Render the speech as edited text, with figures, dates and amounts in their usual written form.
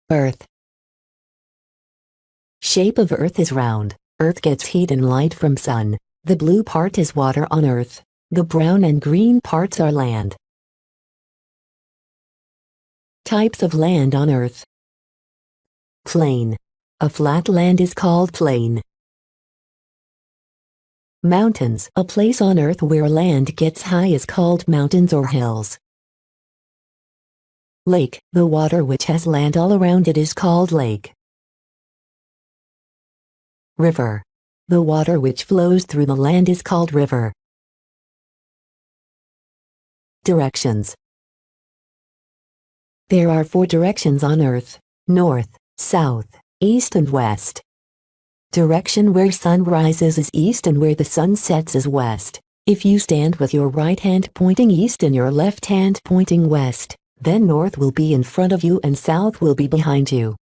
Earth. Shape of Earth is round. Earth gets heat and light from sun. The blue part is water on Earth. The brown and green parts are land. Types of land on Earth. Plain. A flat land is called plain. Mountains. A place on Earth where land gets high is called mountains or hills. Lake. The water which has land all around it is called lake. River. The water which flows through the land is called river. Directions. There are 4 directions on Earth: north, south, east and west. Direction where sun rises is east and where the sun sets is west. If you stand with your right hand pointing east and your left hand pointing west, then north will be in front of you and south will be behind you.